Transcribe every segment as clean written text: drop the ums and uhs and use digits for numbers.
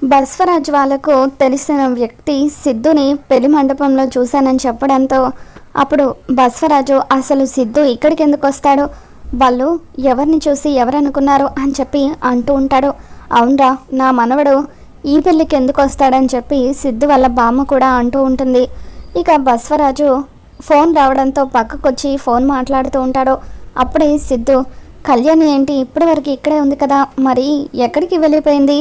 బస్వరాజ్ వాళ్ళకు తెలిసిన వ్యక్తి సిద్ధుని పెళ్లి మండపంలో చూశానని చెప్పడంతో అప్పుడు బస్వరాజు అసలు సిద్ధు ఇక్కడికి ఎందుకు వస్తాడు, వాళ్ళు ఎవరిని చూసి ఎవరనుకున్నారు అని చెప్పి అంటూ ఉంటాడు. అవునరా, నా మనవడు ఈ పెళ్ళికి ఎందుకు వస్తాడని చెప్పి సిద్ధు వాళ్ళ బామ్మ కూడా అంటూ ఉంటుంది. ఇక బస్వరాజు ఫోన్ రావడంతో పక్కకొచ్చి ఫోన్ మాట్లాడుతూ ఉంటాడు. అప్పుడే సిద్ధు, కళ్యాణి ఏంటి ఇప్పటి వరకు ఇక్కడే ఉంది కదా, మరి ఎక్కడికి వెళ్ళిపోయింది,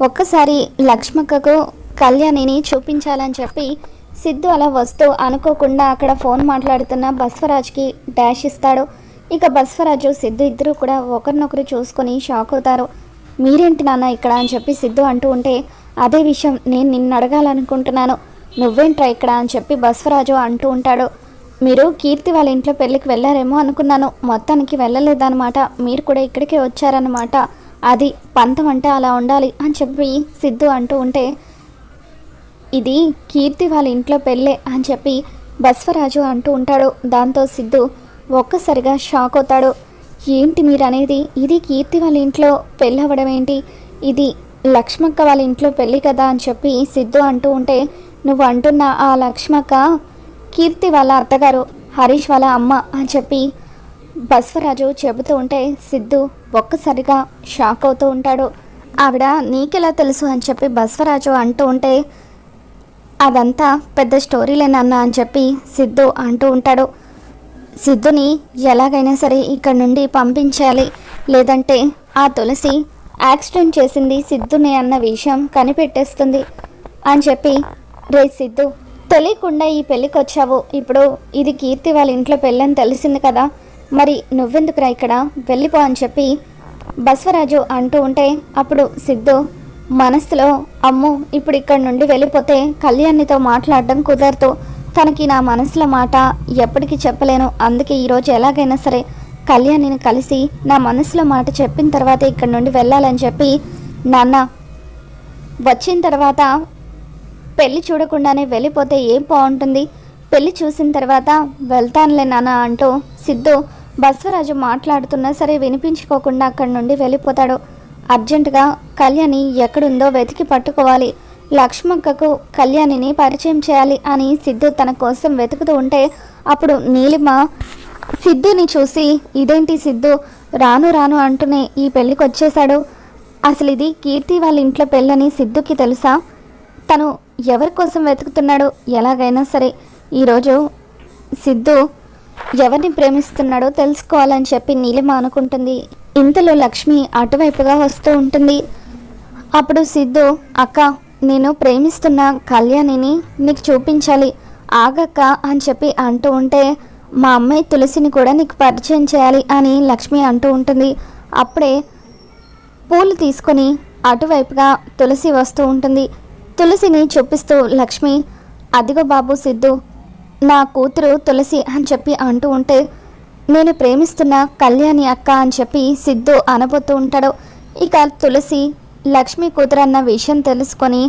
ఒక్కసారి లక్ష్మక్కకు కళ్యాణిని చూపించాలని చెప్పి సిద్ధు అలా వస్తూ అనుకోకుండా అక్కడ ఫోన్ మాట్లాడుతున్న బస్వరాజ్కి డాష్ ఇస్తాడు. ఇక బస్వరాజు సిద్ధు ఇద్దరు కూడా ఒకరినొకరు చూసుకొని షాక్ అవుతారు. మీరేంటి నాన్న ఇక్కడ అని చెప్పి సిద్ధు అంటూ ఉంటే, అదే విషయం నేను నిన్ను అడగాలనుకుంటున్నాను, నువ్వేంట్రా ఇక్కడ అని చెప్పి బస్వరాజు అంటూ ఉంటాడు. మీరు కీర్తి వాళ్ళ ఇంట్లో పెళ్ళికి వెళ్ళారేమో అనుకున్నాను, మొత్తానికి వెళ్ళలేదన్నమాట, మీరు కూడా ఇక్కడికే వచ్చారన్నమాట, అది పంతం అంటే అలా ఉండాలి అని చెప్పి సిద్ధు అంటూ ఉంటే, ఇది కీర్తి వాళ్ళ ఇంట్లో పెళ్ళే అని చెప్పి బస్వరాజు అంటూ ఉంటాడు. దాంతో సిద్ధు ఒక్కసారిగా షాక్ అవుతాడు. ఏంటి మీరు అనేది, ఇది కీర్తి వాళ్ళ ఇంట్లో పెళ్ళి అవ్వడం ఏంటి, ఇది లక్ష్మక్క వాళ్ళ ఇంట్లో పెళ్ళి కదా అని చెప్పి సిద్ధు అంటూ ఉంటే, నువ్వు అంటున్న ఆ లక్ష్మక్క కీర్తి వాళ్ళ అత్తగారు, హరీష్ వాళ్ళ అమ్మ అని చెప్పి బస్వరాజు చెబుతూ ఉంటే సిద్ధు ఒక్కసారిగా షాక్ అవుతూ ఉంటాడు. ఆవిడ నీకెలా తెలుసు అని చెప్పి బస్వరాజు అంటూ ఉంటే, అదంతా పెద్ద స్టోరీలేనన్నా అని చెప్పి సిద్ధు అంటూ ఉంటాడు. సిద్ధుని ఎలాగైనా సరే ఇక్కడ నుండి పంపించాలి, లేదంటే ఆ తులసి యాక్సిడెంట్ చేసింది సిద్ధుని అన్న విషయం కనిపెట్టేస్తుంది అని చెప్పి, రే సిద్ధు, తెలియకుండా ఈ పెళ్ళికి వచ్చావు, ఇప్పుడు ఇది కీర్తి వాళ్ళ ఇంట్లో పెళ్ళని తెలిసింది కదా, మరి నువ్వెందుకురా ఇక్కడ, వెళ్ళిపో అని చెప్పి బస్వరాజు అంటూ ఉంటే, అప్పుడు సిద్ధు మనసులో, అమ్ము ఇప్పుడు ఇక్కడ నుండి వెళ్ళిపోతే కళ్యాణితో మాట్లాడడం కుదరదు, తనకి నా మనసులో మాట ఎప్పటికీ చెప్పలేను, అందుకే ఈరోజు ఎలాగైనా సరే కళ్యాణిని కలిసి నా మనసులో మాట చెప్పిన తర్వాత ఇక్కడ నుండి వెళ్ళాలని చెప్పి, నాన్న వచ్చిన తర్వాత పెళ్ళి చూడకుండానే వెళ్ళిపోతే ఏం బాగుంటుంది, పెళ్ళి చూసిన తర్వాత వెళ్తానులే నాన్న అంటూ సిద్ధు బస్వరాజు మాట్లాడుతున్నా సరే వినిపించుకోకుండా అక్కడి నుండి వెళ్ళిపోతాడు. అర్జెంటుగా కళ్యాణి ఎక్కడుందో వెతికి పట్టుకోవాలి, లక్ష్మక్కకు కళ్యాణిని పరిచయం చేయాలి అని సిద్ధు తన కోసం వెతుకుతూ ఉంటే, అప్పుడు నీలిమ సిద్ధుని చూసి, ఇదేంటి సిద్ధు రాను రాను అంటూనే ఈ పెళ్ళికి వచ్చేశాడు, అసలు ఇది కీర్తి వాళ్ళ ఇంట్లో పెళ్ళని సిద్ధుకి తెలుసా, తను ఎవరి కోసం వెతుకుతున్నాడు, ఎలాగైనా సరే ఈరోజు సిద్ధు ఎవరిని ప్రేమిస్తున్నాడో తెలుసుకోవాలని చెప్పి నీలిమ అనుకుంటుంది. ఇంతలో లక్ష్మి అటువైపుగా వస్తూ ఉంటుంది. అప్పుడు సిద్ధు, అక్క నేను ప్రేమిస్తున్న కళ్యాణిని నీకు చూపించాలి, ఆగక్క అని చెప్పి అంటూ ఉంటే, మా అమ్మాయి తులసిని కూడా నీకు పరిచయం చేయాలి అని లక్ష్మి అంటూ ఉంటుంది. అప్పుడే పూలు తీసుకొని అటువైపుగా తులసి వస్తూ ఉంటుంది. తులసిని చూపిస్తూ లక్ష్మి, అదిగో బాబు సిద్ధు, నా కూతురు తులసి అని చెప్పి అంటూ ఉంటే, నేను ప్రేమిస్తున్న కళ్యాణి అక్క అని చెప్పి సిద్ధు అనబోతూ ఉంటాడు. ఇక తులసి లక్ష్మి కూతురు అన్న విషయం తెలుసుకొని,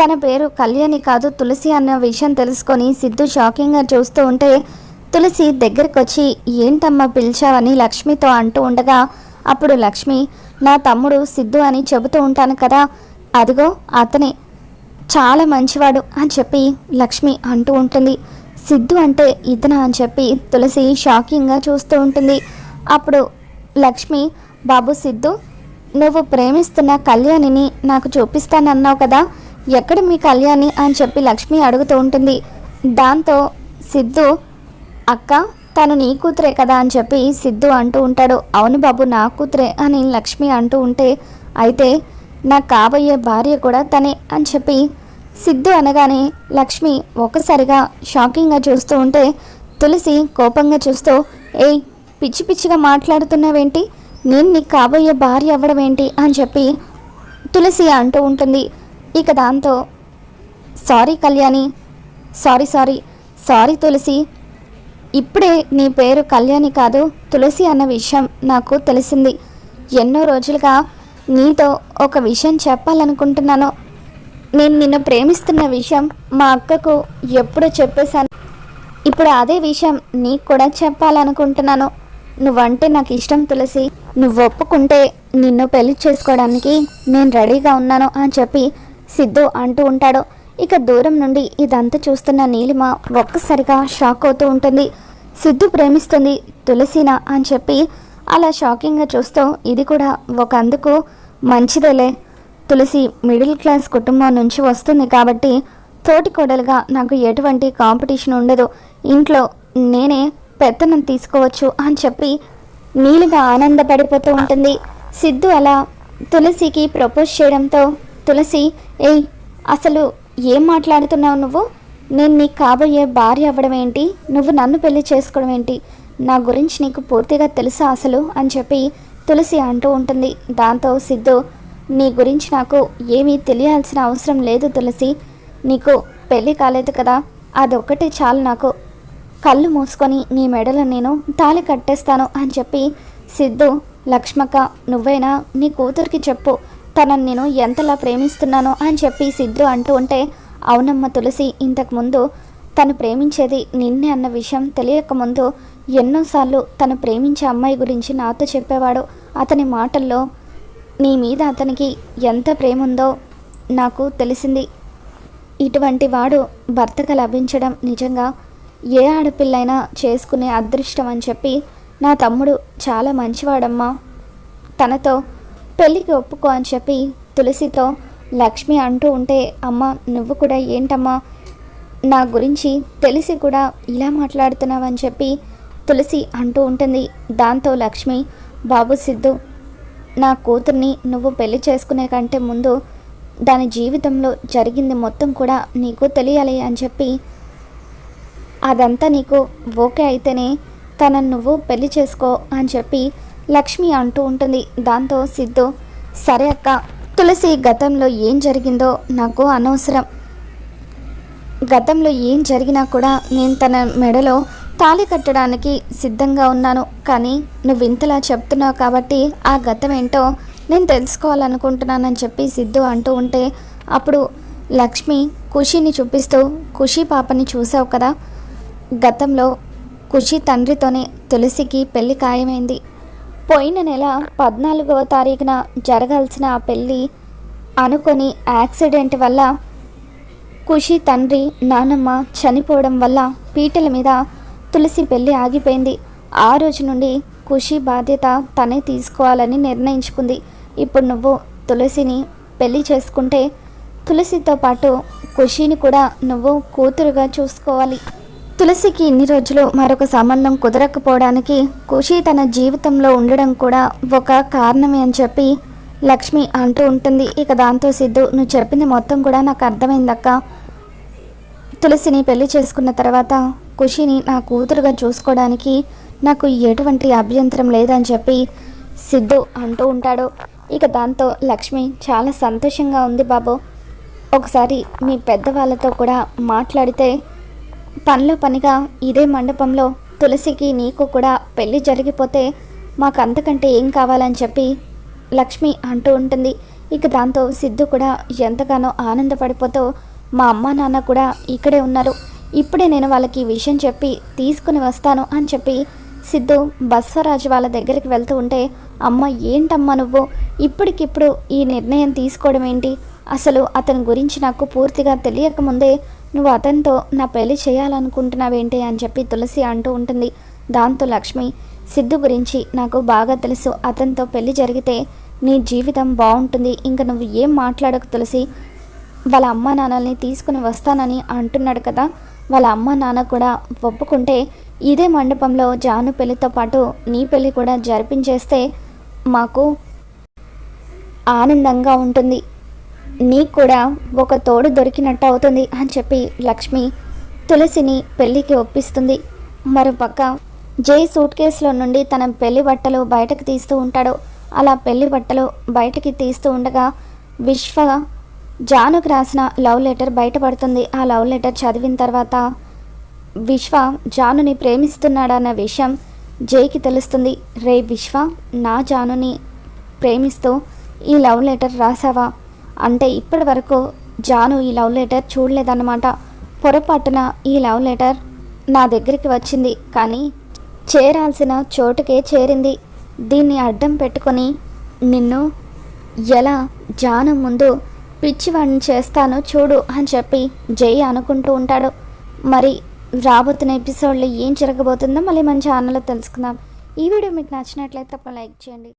తన పేరు కళ్యాణి కాదు తులసి అన్న విషయం తెలుసుకొని సిద్ధు షాకింగ్గా చూస్తూ ఉంటే, తులసి దగ్గరికి వచ్చి ఏంటమ్మా పిలిచావని లక్ష్మితో అంటూ ఉండగా, అప్పుడు లక్ష్మి, నా తమ్ముడు సిద్ధు అని చెబుతూ ఉంటాను కదా, అదిగో అతనే, చాలా మంచివాడు అని చెప్పి లక్ష్మి అంటూ ఉంటుంది. సిద్ధు అంటే ఇతనా అని చెప్పి తులసి షాకింగ్గా చూస్తూ ఉంటుంది. అప్పుడు లక్ష్మి, బాబు సిద్ధు, నువ్వు ప్రేమిస్తున్న కళ్యాణిని నాకు చూపిస్తానన్నావు కదా, ఎక్కడ మీ కళ్యాణి అని చెప్పి లక్ష్మి అడుగుతూ ఉంటుంది. దాంతో సిద్ధు, అక్క తను నీ కూతురే కదా అని చెప్పి సిద్ధు అంటూ ఉంటాడు. అవును బాబు నా కూతురే అని లక్ష్మి అంటూ ఉంటే, అయితే నాకు కాబోయే భార్య కూడా తనే అని చెప్పి సిద్ధు అనగానే లక్ష్మి ఒక్కసారిగా షాకింగ్గా చూస్తూ ఉంటే, తులసి కోపంగా చూస్తూ, ఏయ్ పిచ్చి పిచ్చిగా మాట్లాడుతున్నావేంటి, నేను నీకు కాబోయే భార్య అవ్వడం ఏంటి అని చెప్పి తులసి అంటూ ఉంటుంది. ఇక దాంతో సారీ కళ్యాణి, సారీ తులసి, ఇప్పుడే నీ పేరు కళ్యాణి కాదు తులసి అన్న విషయం నాకు తెలిసింది, ఎన్నో రోజులుగా నీతో ఒక విషయం చెప్పాలనుకుంటున్నాను, నేను నిన్ను ప్రేమిస్తున్న విషయం మా అక్కకు ఎప్పుడో చెప్పేశాను, ఇప్పుడు అదే విషయం నీకు కూడా చెప్పాలనుకుంటున్నాను, నువ్వంటే నాకు ఇష్టం తులసి, నువ్వు ఒప్పుకుంటే నిన్ను పెళ్లి చేసుకోవడానికి నేను రెడీగా ఉన్నాను అని చెప్పి సిద్ధు అంటూ ఉంటాడు. ఇక దూరం నుండి ఇదంతా చూస్తున్న నీలిమ ఒక్కసారిగా షాక్ అవుతూ ఉంటుంది. సిద్ధు ప్రేమిస్తుంది తులసినా అని చెప్పి అలా షాకింగ్గా చూస్తూ, ఇది కూడా ఒక అందుకు మంచిదేలే, తులసి మిడిల్ క్లాస్ కుటుంబం నుంచి వస్తుంది కాబట్టి తోటి కోడలుగా నాకు ఎటువంటి కాంపిటీషన్ ఉండదు, ఇంట్లో నేనే పెత్తనం తీసుకోవచ్చు అని చెప్పి నీలిమ ఆనందపడిపోతూ ఉంటుంది. సిద్ధు అలా తులసికి ప్రపోజ్ చేయడంతో తులసి, ఏయ్ అసలు ఏం మాట్లాడుతున్నావు నువ్వు? నేను నీకు కాబోయే భార్య అవ్వడం ఏంటి? నువ్వు నన్ను పెళ్లి చేసుకోవడం ఏంటి? నా గురించి నీకు పూర్తిగా తెలుసా అసలు అని చెప్పి తులసి అంటూ ఉంటుంది. దాంతో సిద్ధు, నీ గురించి నాకు ఏమీ తెలియాల్సిన అవసరం లేదు తులసి, నీకు పెళ్ళి కాలేదు కదా, అదొక్కటే చాలు, నాకు కళ్ళు మూసుకొని నీ మెడలో నేను తాళి కట్టేస్తాను అని చెప్పి సిద్ధు, లక్ష్మక్క నువ్వైనా నీ కూతురికి చెప్పు తనని నేను ఎంతలా ప్రేమిస్తున్నానో అని చెప్పి సిద్ధు అంటూ ఉంటే, అవునమ్మ తులసి, ఇంతకుముందు తను ప్రేమించేది నిన్నే అన్న విషయం తెలియకముందు ఎన్నోసార్లు తను ప్రేమించే అమ్మాయి గురించి నాతో చెప్పేవాడు. అతని మాటల్లో నీ మీద అతనికి ఎంత ప్రేమ ఉందో నాకు తెలిసింది. ఇటువంటి వాడు భర్తగా లభించడం నిజంగా ఏ ఆడపిల్లైనా చేసుకునే అదృష్టం అని చెప్పి నా తమ్ముడు చాలా మంచివాడమ్మా, తనతో పెళ్ళికి ఒప్పుకో అని చెప్పి తులసితో లక్ష్మి అంటూ ఉంటే, అమ్మ నువ్వు కూడా ఏంటమ్మా నా గురించి తెలిసి కూడా ఇలా మాట్లాడుతున్నావని చెప్పి తులసి అంటూ ఉంటుంది. దాంతో లక్ష్మి, బాబు సిద్ధు, నా కూతుర్ని నువ్వు పెళ్లి చేసుకునే కంటే ముందు దాని జీవితంలో జరిగింది మొత్తం కూడా నీకు తెలియాలి అని చెప్పి, అదంతా నీకు ఓకే అయితేనే తనను నువ్వు పెళ్లి చేసుకో అని చెప్పి లక్ష్మి అంటూ ఉంటుంది. దాంతో సిద్ధు, సరే అక్క, తులసి గతంలో ఏం జరిగిందో నాకు అనవసరం, గతంలో ఏం జరిగినా కూడా నేను తన మెడలో తాళి కట్టడానికి సిద్ధంగా ఉన్నాను, కానీ నువ్వు ఇంతలా చెప్తున్నావు కాబట్టి ఆ గతం ఏంటో నేను తెలుసుకోవాలనుకుంటున్నానని చెప్పి సిద్ధు అంటూ ఉంటే, అప్పుడు లక్ష్మి ఖుషిని చూపిస్తూ, ఖుషి పాపని చూసావు కదా, గతంలో ఖుషి తండ్రితోనే తులసికి పెళ్లి ఖాయమైంది. పోయిన నెల 14వ తారీఖున జరగాల్సిన ఆ పెళ్ళి అనుకొని యాక్సిడెంట్ వల్ల ఖుషి తండ్రి నానమ్మ చనిపోవడం వల్ల పీటల మీద తులసి పెళ్ళి ఆగిపోయింది. ఆ రోజు నుండి ఖుషి బాధ్యత తనే తీసుకోవాలని నిర్ణయించుకుంది. ఇప్పుడు నువ్వు తులసిని పెళ్లి చేసుకుంటే తులసితో పాటు ఖుషిని కూడా నువ్వు కూతురుగా చూసుకోవాలి. తులసికి ఇన్ని రోజులు మరొక సంబంధం కుదరకపోవడానికి ఖుషి తన జీవితంలో ఉండడం కూడా ఒక కారణమే అని చెప్పి లక్ష్మి అంటూ ఉంటుంది. ఇక దాంతో సిద్ధు, నువ్వు చెప్పింది మొత్తం కూడా నాకు అర్థమైందక్క, తులసిని పెళ్లి చేసుకున్న తర్వాత ఖుషిని నా కూతురుగా చూసుకోవడానికి నాకు ఎటువంటి అభ్యంతరం లేదని చెప్పి సిద్ధు అంటూ ఉంటాడు. ఇక దాంతో లక్ష్మి, చాలా సంతోషంగా ఉంది బాబు, ఒకసారి మీ పెద్దవాళ్ళతో కూడా మాట్లాడితే పనిలో పనిగా ఇదే మండపంలో తులసికి నీకు కూడా పెళ్ళి జరిగిపోతే మాకు అంతకంటే ఏం కావాలని చెప్పి లక్ష్మి అంటూ ఉంటుంది. ఇక దాంతో సిద్ధు కూడా ఎంతగానో ఆనందపడిపోతూ, మా అమ్మ నాన్న కూడా ఇక్కడే ఉన్నారు, ఇప్పుడే నేను వాళ్ళకి ఈ విషయం చెప్పి తీసుకుని వస్తాను అని చెప్పి సిద్ధు బస్వరాజు వాళ్ళ దగ్గరికి వెళ్తూ ఉంటే, అమ్మ ఏంటమ్మా నువ్వు ఇప్పటికిప్పుడు ఈ నిర్ణయం తీసుకోవడం ఏంటి? అసలు అతని గురించి నాకు పూర్తిగా తెలియకముందే నువ్వు అతనితో నా పెళ్లి చేయాలనుకుంటున్నావేంటి అని చెప్పి తులసి అంటూ ఉంటుంది. దాంతో లక్ష్మి, సిద్ధు గురించి నాకు బాగా తెలుసు, అతనితో పెళ్లి జరిగితే నీ జీవితం బాగుంటుంది, ఇంకా నువ్వు ఏం మాట్లాడకు తులసి, వాళ్ళ అమ్మ నాన్నల్ని తీసుకుని వస్తానని అంటున్నాడు కదా, వాళ్ళ అమ్మ నాన్న కూడా ఒప్పుకుంటే ఇదే మండపంలో జాను పెళ్లితో పాటు నీ పెళ్లి కూడా జరిపించేస్తే మాకు ఆనందంగా ఉంటుంది, నీకు కూడా ఒక తోడు దొరికినట్టు అవుతుంది అని చెప్పి లక్ష్మి తులసిని పెళ్ళికి ఒప్పిస్తుంది. మరోపక్క జై సూట్ కేసులో నుండి తన పెళ్లి బట్టలు బయటకు తీస్తూ ఉంటాడు. అలా పెళ్లి బట్టలు బయటకి తీస్తూ ఉండగా విశ్వ జానుకు రాసిన లవ్ లెటర్ బయటపడుతుంది. ఆ లవ్ లెటర్ చదివిన తర్వాత విశ్వ జానుని ప్రేమిస్తున్నాడన్న విషయం జైకి తెలుస్తుంది. రే విశ్వ, నా జానుని ప్రేమిస్తూ ఈ లవ్ లెటర్ రాసావా అంటే ఇప్పటి వరకు జాను ఈ లవ్ లెటర్ చూడలేదన్నమాట. పొరపాటున ఈ లవ్ లెటర్ నా దగ్గరికి వచ్చింది, కానీ చేరాల్సిన చోటుకే చేరింది. దీన్ని అడ్డం పెట్టుకొని నిన్ను ఎలా జాను ముందు పిచ్చివాడిని చేస్తాను చూడు అని చెప్పి జై అనుకుంటూ ఉంటాడు. మరి రాబోతున్న ఎపిసోడ్లో ఏం జరగబోతుందో మళ్ళీ మన ఛానల్లో తెలుసుకుందాం. ఈ వీడియో మీకు నచ్చినట్లయితే తప్ప లైక్ చేయండి.